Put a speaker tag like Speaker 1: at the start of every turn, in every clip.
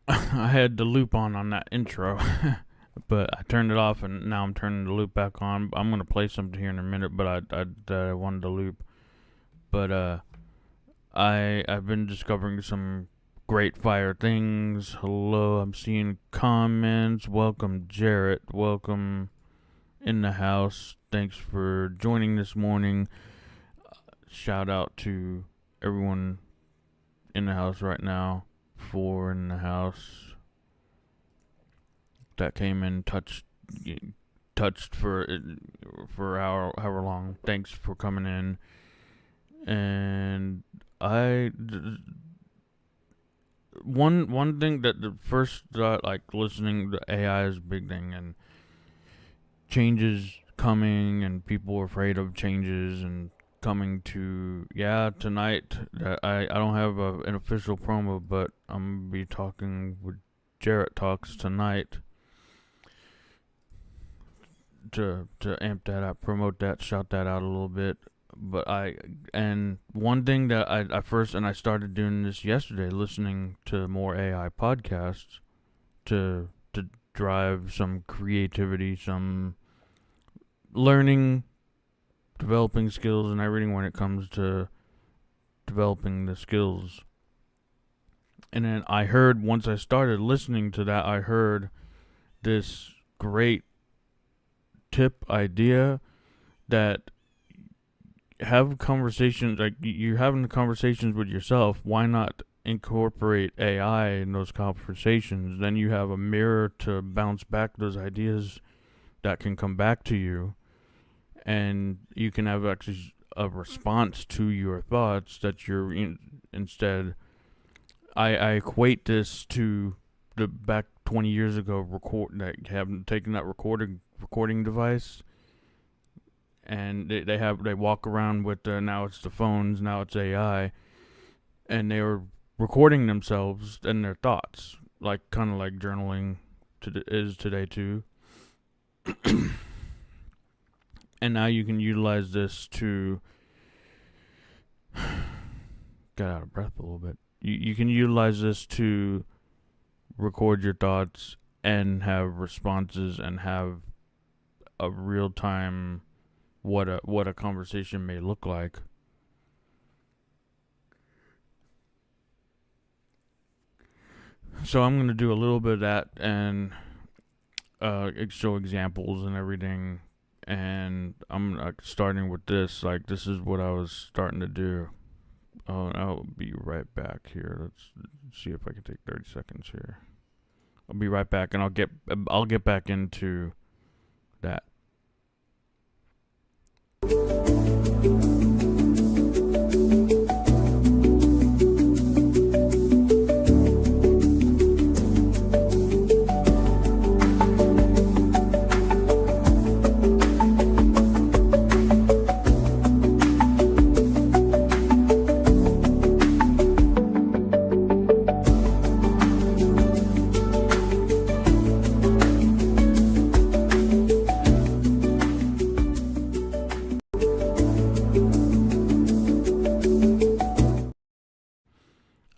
Speaker 1: I had the loop on that intro, but I turned it off, and now I'm turning the loop back on. I'm gonna play something here in a minute, but I wanted the loop. But I've been discovering some great fire things. Hello, I'm seeing comments. Welcome, Jarrett. Welcome in the house. Thanks for joining this morning. Shout out to everyone in the house right now. 4 in the house that came in, touched for however long. Thanks for coming in. And one thing that the first like listening to AI is a big thing, and changes coming, and people are afraid of changes and coming to tonight. I don't have an official promo, but I'm gonna be talking with Jarrett Talks tonight to amp that up, promote that, shout that out a little bit. But one thing that I started doing this yesterday, listening to more AI podcasts to drive some creativity, some learning, developing skills, and everything when it comes to developing the skills. And then I heard, once I started listening to that, I heard this great tip idea that have conversations, like you're having conversations with yourself. Why not incorporate AI in those conversations? Then you have a mirror to bounce back those ideas that can come back to you, and you can have actually a response to your thoughts that you're instead. I equate this to the back 20 years ago having taken that recording device, and they walk around with now it's the phones, now it's AI, and they were recording themselves and their thoughts, like kind of like journaling is today too. And now you can utilize this to get out of breath a little bit. You can utilize this to record your thoughts and have responses and have a real time what a conversation may look like. So I'm gonna do a little bit of that and show examples and everything. And I'm starting with this. Like, this is what I was starting to do. I'll be right back here. Let's see if I can take 30 seconds here. I'll be right back, and I'll get back into that.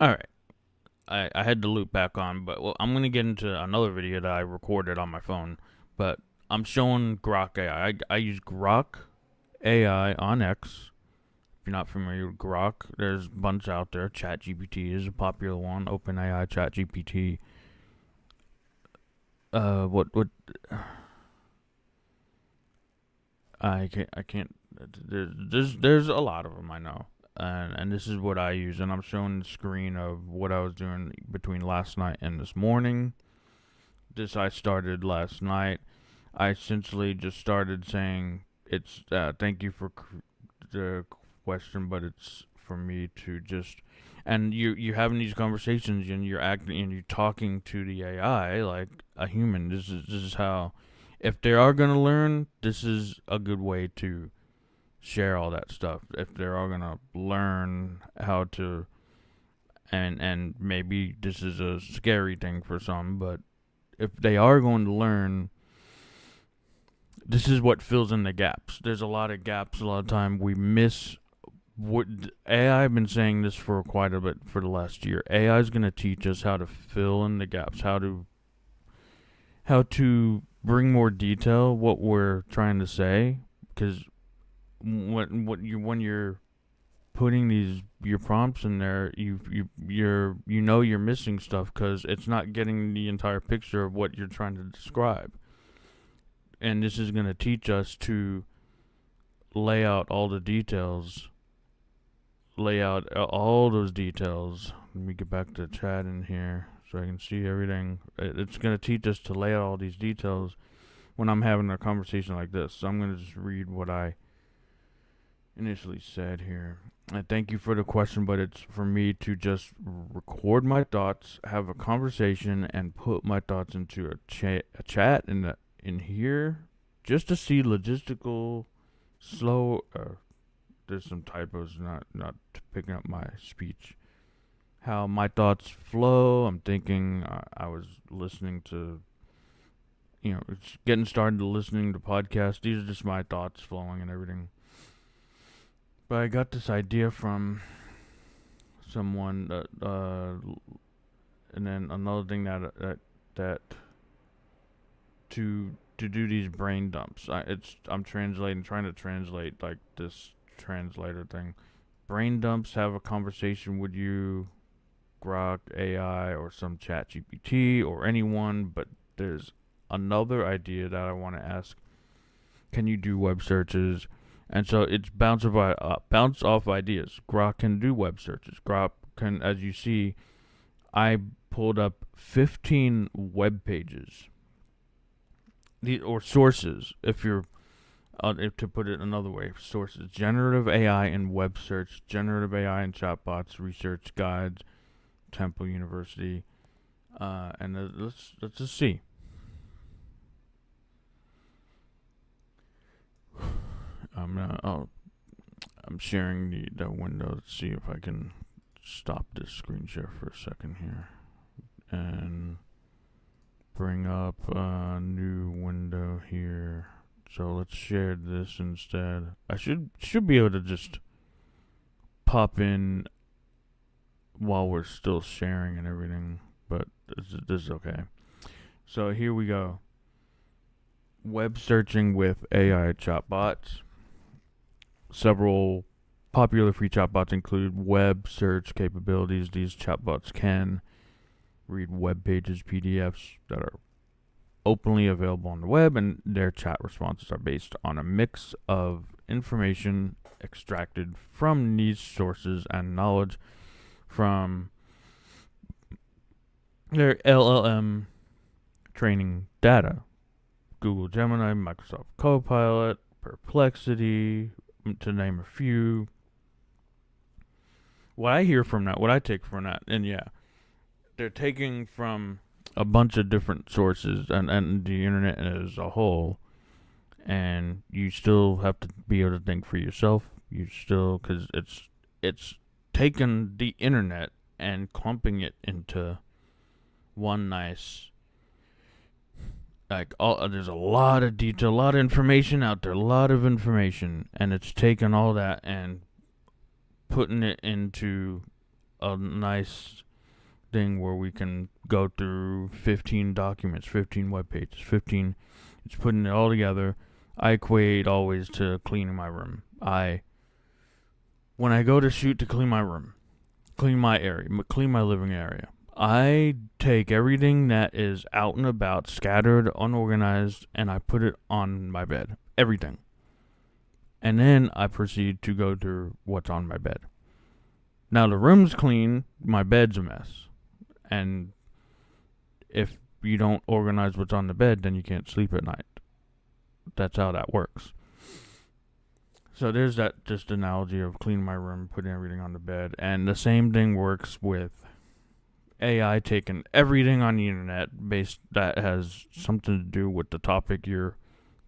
Speaker 1: Alright, I had the loop back on, but I'm going to get into another video that I recorded on my phone, but I'm showing Grok AI. I use Grok AI on X. If you're not familiar with Grok, there's a bunch out there. ChatGPT is a popular one. OpenAI, ChatGPT. I can't. There's a lot of them, I know. And this is what I use, and I'm showing the screen of what I was doing between last night and this morning. This I started last night. I essentially just started saying, it's thank you for the question, but it's for me to just, and you're having these conversations, and you're acting and you're talking to the AI like a human. This is how, if they are gonna learn, this is a good way to share all that stuff. If they're all gonna learn how to, and maybe this is a scary thing for some, but if they are going to learn, this is what fills in the gaps. There's a lot of gaps. A lot of time we miss AI, I've been saying this for quite a bit for the last year. AI is going to teach us how to fill in the gaps, how to bring more detail what we're trying to say, because when you're putting these your prompts in there, you're missing stuff because it's not getting the entire picture of what you're trying to describe. And this is going to teach us to lay out all the details, lay out all those details. Let me get back to chat in here so I can see everything. It's going to teach us to lay out all these details when I'm having a conversation like this. So I'm going to just read what I initially said here. I thank you for the question, but it's for me to just record my thoughts, have a conversation, and put my thoughts into a chat in here, just to see logistical slow. There's some typos, not picking up my speech. How my thoughts flow. I'm thinking. I was listening to. It's getting started to listening to podcasts. These are just my thoughts flowing and everything. But I got this idea from someone and then another thing that to do these brain dumps. I'm trying to translate like this translator thing. Brain dumps, have a conversation with you, Grok, AI, or some chat GPT or anyone, but there's another idea that I want to ask. Can you do web searches? And so it's bounce off ideas. Grok can do web searches. Grok can, as you see, I pulled up 15 web pages, or sources. If to put it another way, sources: generative AI in web search, generative AI in chatbots, research guides, Temple University, and let's just see. I'm sharing the window. Let's see if I can stop this screen share for a second here and bring up a new window here. So let's share this instead. I should be able to just pop in while we're still sharing and everything, but this is okay. So here we go. Web searching with AI chatbots. Several popular free chatbots include web search capabilities. These chatbots can read web pages, PDFs that are openly available on the web, and their chat responses are based on a mix of information extracted from these sources and knowledge from their LLM training data. Google Gemini, Microsoft Copilot, Perplexity, to name a few. What I take from that, and yeah, they're taking from a bunch of different sources and the internet as a whole, and you still have to be able to think for yourself. Because it's taken the internet and clumping it into one nice. There's a lot of detail, a lot of information out there, and it's taken all that and putting it into a nice thing where we can go through 15 documents, 15 web pages, 15. It's putting it all together. I equate always to cleaning my room. When I go to shoot to clean my room, clean my area, clean my living area, I take everything that is out and about, scattered, unorganized, and I put it on my bed. Everything. And then I proceed to go through what's on my bed. Now the room's clean, my bed's a mess. And if you don't organize what's on the bed, then you can't sleep at night. That's how that works. So there's that just analogy of cleaning my room, putting everything on the bed. And the same thing works with AI taking everything on the internet that has something to do with the topic you're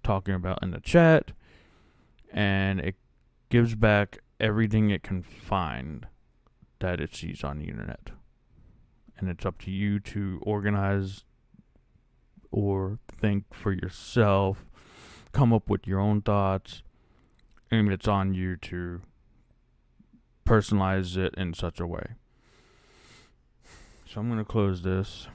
Speaker 1: talking about in the chat, and it gives back everything it can find that it sees on the internet. And it's up to you to organize or think for yourself, come up with your own thoughts. I mean, it's on you to personalize it in such a way. So I'm going to close this.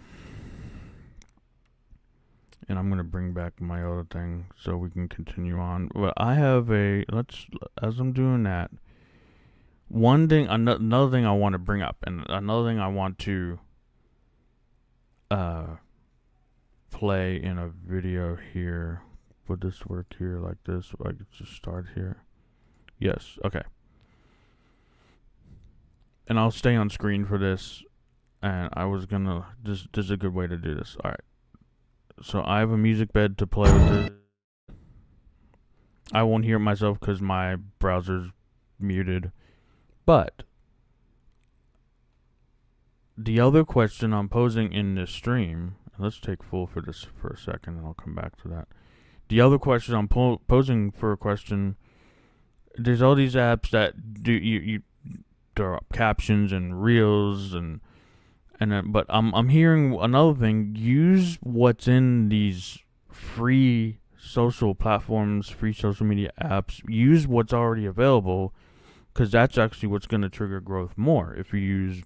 Speaker 1: And I'm going to bring back my other thing so we can continue on. But I have as I'm doing that, another thing I want to bring up, and another thing I want to play in a video here. Would this work here like this? I could just start here. Yes, okay. And I'll stay on screen for this. And I was gonna, this is a good way to do this. Alright. So I have a music bed to play with it. I won't hear myself because my browser's muted. But the other question I'm posing in this stream, let's take full for this for a second and I'll come back to that. The other question I'm posing for a question, there's all these apps that do there are captions and reels but I'm hearing another thing. Use what's in these free social platforms, free social media apps. Use what's already available, because that's actually what's going to trigger growth more. If you use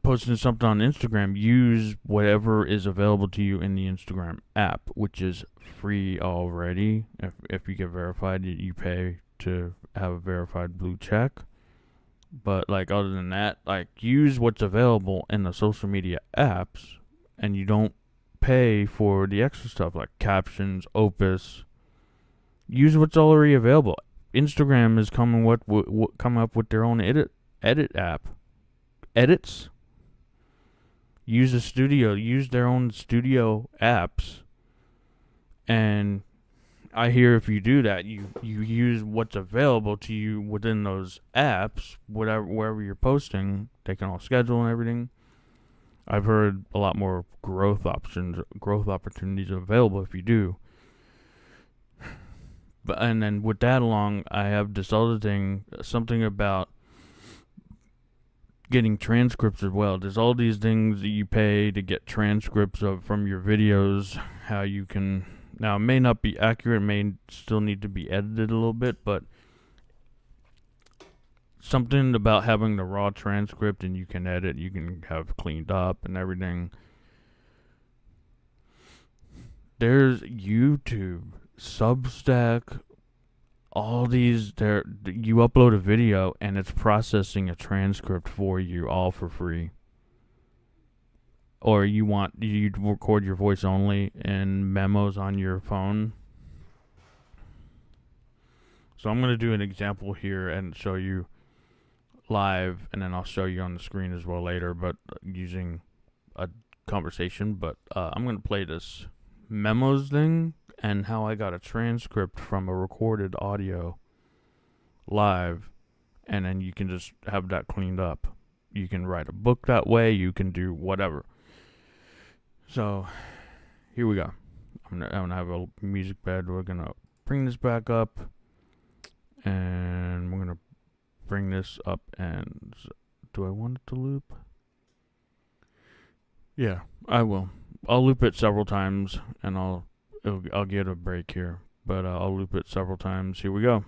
Speaker 1: posting something on Instagram, use whatever is available to you in the Instagram app, which is free already. If you get verified, you pay to have a verified blue check. But like other than that, like use what's available in the social media apps, and you don't pay for the extra stuff like Captions, Opus. Use what's already available. Instagram is coming up with their own edit app. Edits. Use a studio. Use their own studio apps. And I hear if you do that, you use what's available to you within those apps, wherever you're posting. They can all schedule and everything. I've heard a lot more growth opportunities available if you do. And then with that along, I have this other thing, something about getting transcripts as well. There's all these things that you pay to get transcripts from your videos. How you can, now it may not be accurate, may still need to be edited a little bit, but something about having the raw transcript and you can edit, you can have cleaned up and everything. There's YouTube, Substack, all these, you upload a video and it's processing a transcript for you all for free. Or you record your voice only in Memos on your phone. So I'm going to do an example here and show you live, and then I'll show you on the screen as well later, but using a conversation. But I'm going to play this Memos thing and how I got a transcript from a recorded audio live, and then you can just have that cleaned up. You can write a book that way, you can do whatever. So here we go. I'm gonna have a music bed. We're gonna bring this back up, and we're gonna bring this up. And do I want it to loop? Yeah, I will. I'll loop it several times, and I'll get a break here, but I'll loop it several times. Here we go.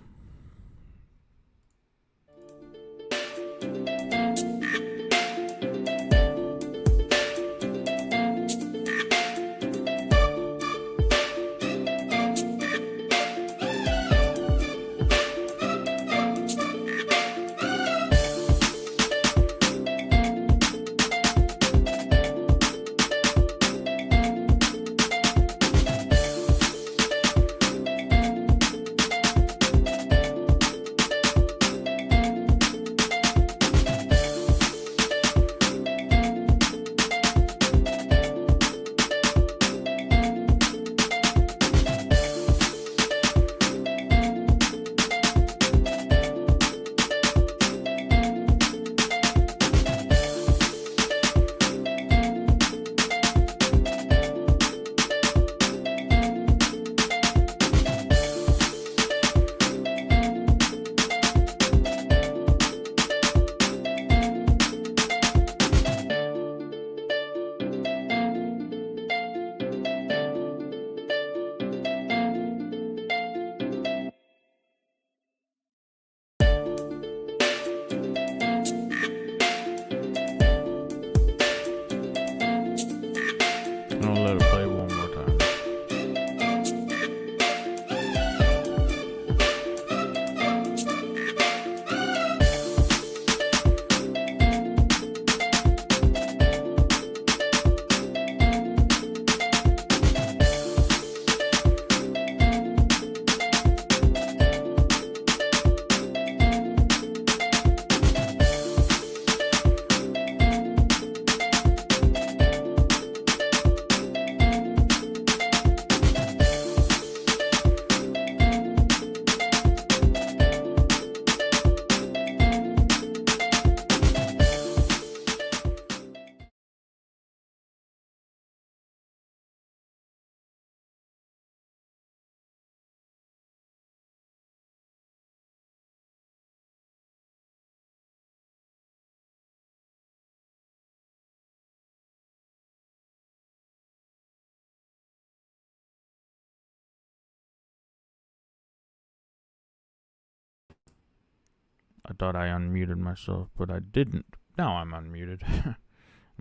Speaker 1: I thought I unmuted myself, but I didn't. Now I'm unmuted.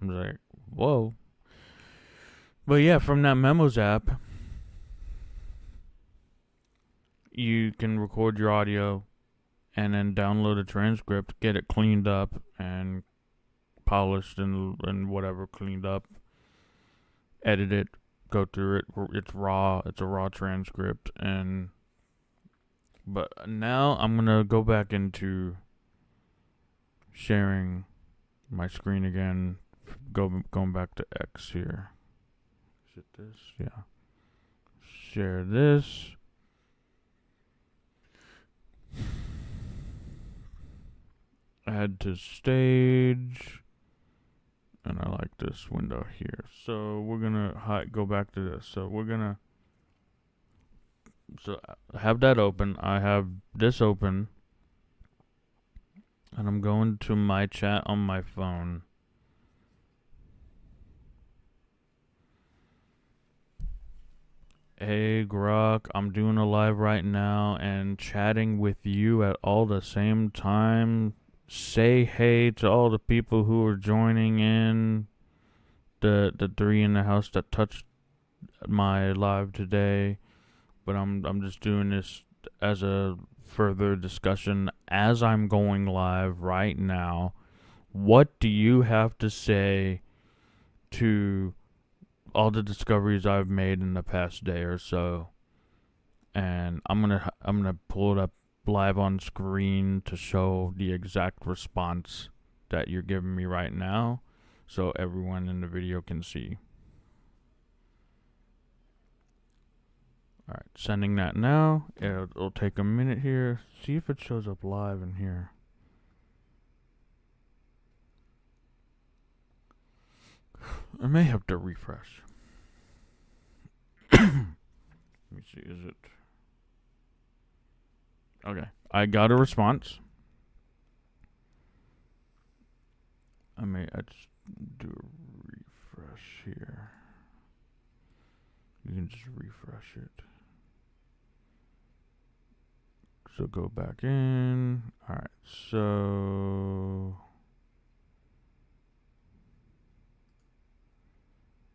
Speaker 1: I'm like, whoa. But yeah, from that Memos app, you can record your audio and then download a transcript, get it cleaned up and polished and whatever, cleaned up, edit it, go through it. It's raw. It's a raw transcript. But now I'm going to go back into sharing my screen again. Going back to X here. Is it this? Yeah. Share this. Add to stage. And I like this window here. So we're going to go back to this. So we're going to have that open. I have this open. And I'm going to my chat on my phone. Hey Grok, I'm doing a live right now and chatting with you at all the same time. Say hey to all the people who are joining in. The three in the house that touched my live today. But I'm just doing this as a further discussion as I'm going live right now. What do you have to say to all the discoveries I've made in the past day or so? And I'm gonna pull it up live on screen to show the exact response that you're giving me right now, so everyone in the video can see. Alright, sending that now. It'll take a minute here. See if it shows up live in here. I may have to refresh. Let me see, is it... Okay, I got a response. I just do a refresh here. You can just refresh it. So go back in. Alright, so...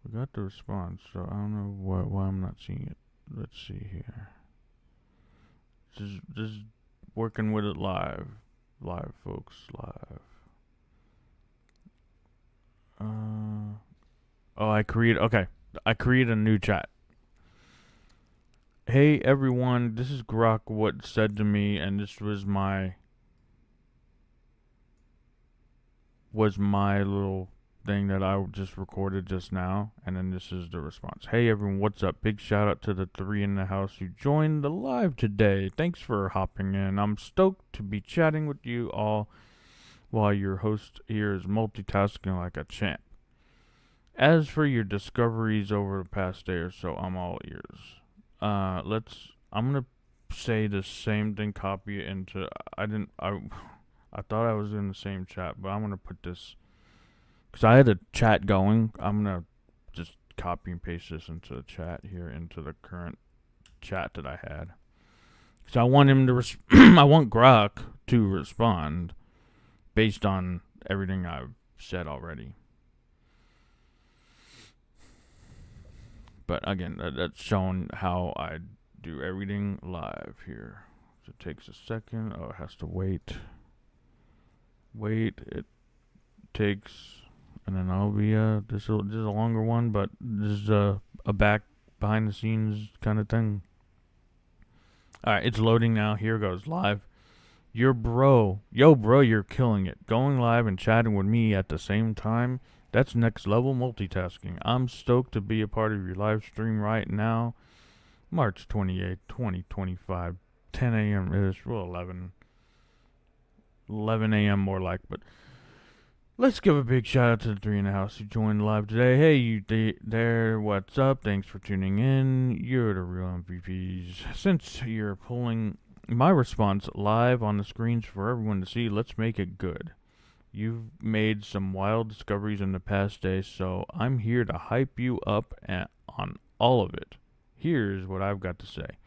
Speaker 1: we got the response, so I don't know why I'm not seeing it. Let's see here. Just working with it live. Live, folks, live. I created a new chat. Hey everyone, this is Grok what said to me, and this was my little thing that I just recorded just now, and then this is the response. Hey everyone, what's up? Big shout out to the three in the house who joined the live today. Thanks for hopping in. I'm stoked to be chatting with you all while your host here is multitasking like a champ. As for your discoveries over the past day or so, I'm all ears. I'm gonna say the same thing, copy it into, I thought I was in the same chat, but I'm gonna put this, because I had a chat going. I'm going to just copy and paste this into the chat here, into the current chat that I had. Because I want him to, I want Grok to respond based on everything I've said already. But again, that's showing how I do everything live here. So it takes a second. Oh, it has to wait. It takes... And then I'll be, this is a longer one, but this is a behind the scenes kind of thing. Alright, it's loading now. Here goes, live. Yo bro, you're killing it. Going live and chatting with me at the same time, that's next level multitasking. I'm stoked to be a part of your live stream right now. March 28th, 2025, 10 a.m. Well, 11 a.m. more like, but... let's give a big shout out to the three in the house who joined live today. Hey, you there, what's up? Thanks for tuning in. You're the real MVPs. Since you're pulling my response live on the screens for everyone to see, let's make it good. You've made some wild discoveries in the past day, so I'm here to hype you up on all of it. Here's what I've got to say.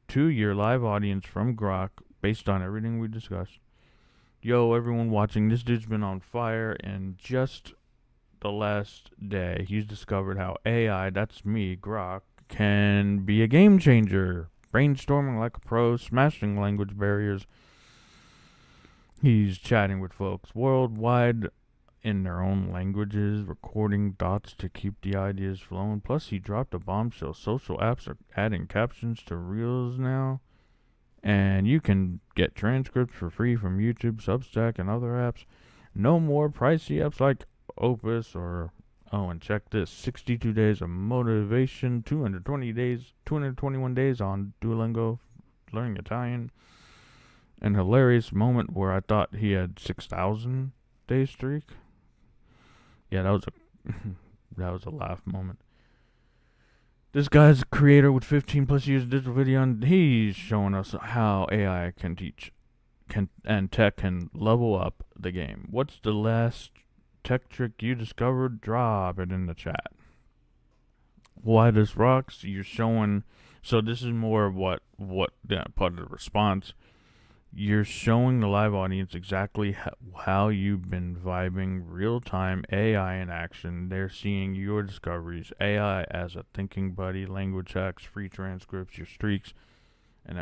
Speaker 1: To your live audience from Grok, based on everything we discussed, Yo, everyone watching, this dude's been on fire in just the last day. He's discovered how AI, that's me, Grok, can be a game changer. Brainstorming like a pro, smashing language barriers. He's chatting with folks worldwide in their own languages, recording dots to keep the ideas flowing. Plus, he dropped a bombshell. Social apps are adding captions to reels now. And you can get transcripts for free from YouTube, Substack, and other apps. No more pricey apps like Opus or, oh, and check this, 62 days of motivation, 221 days on Duolingo learning Italian. An hilarious moment where I thought he had 6,000 day streak. Yeah, that was a that was a laugh moment. This guy's a creator with 15 plus years of digital video, and he's showing us how AI can teach, and tech can level up the game. What's the last tech trick you discovered? Drop it in the chat. Why this rocks? You're showing. So this is more of what part of the response. You're showing the live audience exactly how you've been vibing real-time AI in action. They're seeing your discoveries, AI as a thinking buddy, language hacks, free transcripts, your streaks, and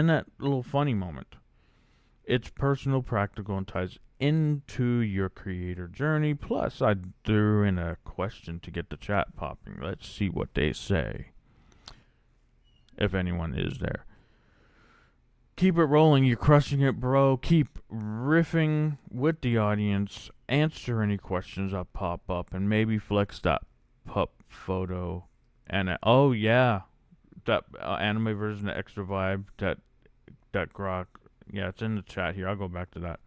Speaker 1: that little funny moment. It's personal, practical, and ties into your creator journey. Plus, I threw in a question to get the chat popping. Let's see what they say, if anyone is there. Keep it rolling. You're crushing it, bro. Keep riffing with the audience. Answer any questions that pop up, and maybe flex that pup photo. And oh yeah, that anime version of Extra Vibe. That Grok. Yeah, it's in the chat here. I'll go back to that.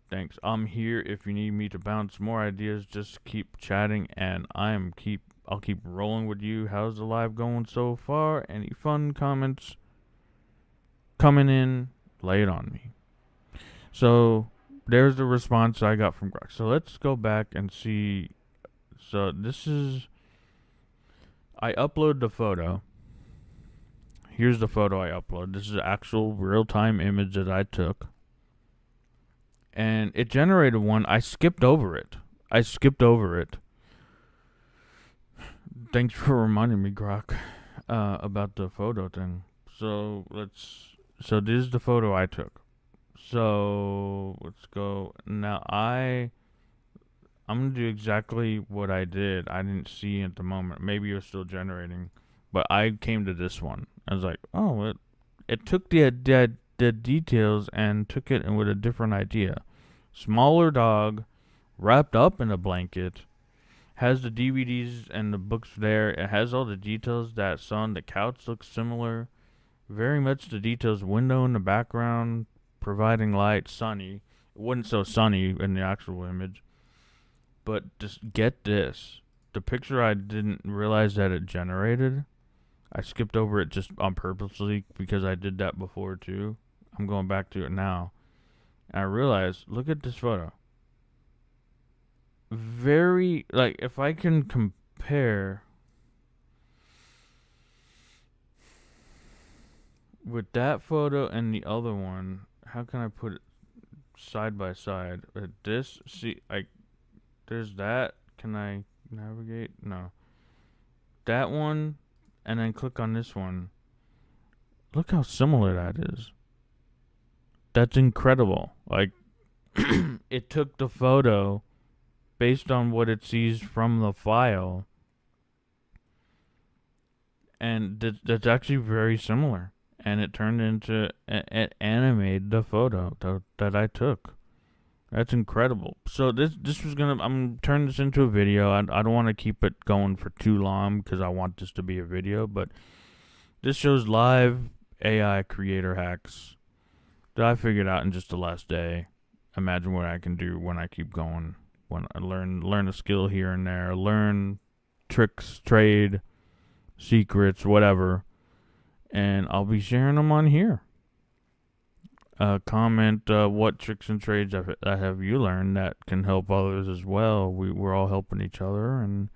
Speaker 1: Thanks. I'm here if you need me to bounce more ideas. Just keep chatting, and I'll keep rolling with you. How's the live going so far? Any fun comments coming in? Lay it on me. So there's the response I got from Grok. So let's go back and see. So this is, I upload the photo. Here's the photo I upload. This is an actual real-time image that I took. And it generated one. I skipped over it. Thanks for reminding me, Grok, about the photo thing. So this is the photo I took. So let's go. Now I'm gonna do exactly what I did. I didn't see at the moment. Maybe you're still generating, but I came to this one. I was like, oh, it took the details and took it with a different idea. Smaller dog, wrapped up in a blanket, has the DVDs and the books there. It has all the details that son. The couch looks similar. Very much the details. Window in the background, providing light, sunny. It wasn't so sunny in the actual image. But just get this. The picture I didn't realize that it generated. I skipped over it just on purposely because I did that before too. I'm going back to it now. And I realized, look at this photo. Very, like, if I can compare with that photo and the other one, how can I put it side by side? This, see, there's that. Can I navigate? No. That one, and then click on this one. Look how similar that is. That's incredible. Like, it took the photo based on what it sees from the file, and that's actually very similar. And it turned into, it animated the photo that I took. That's incredible. So this was I'm turning this into a video. I don't want to keep it going for too long because I want this to be a video, but this shows live AI creator hacks that I figured out in just the last day. Imagine what I can do when I keep going. When I learn a skill here and there, learn tricks, trade, secrets, whatever, and I'll be sharing them on here. Comment what tricks and trades have you learned that can help others as well. We're all helping each other, and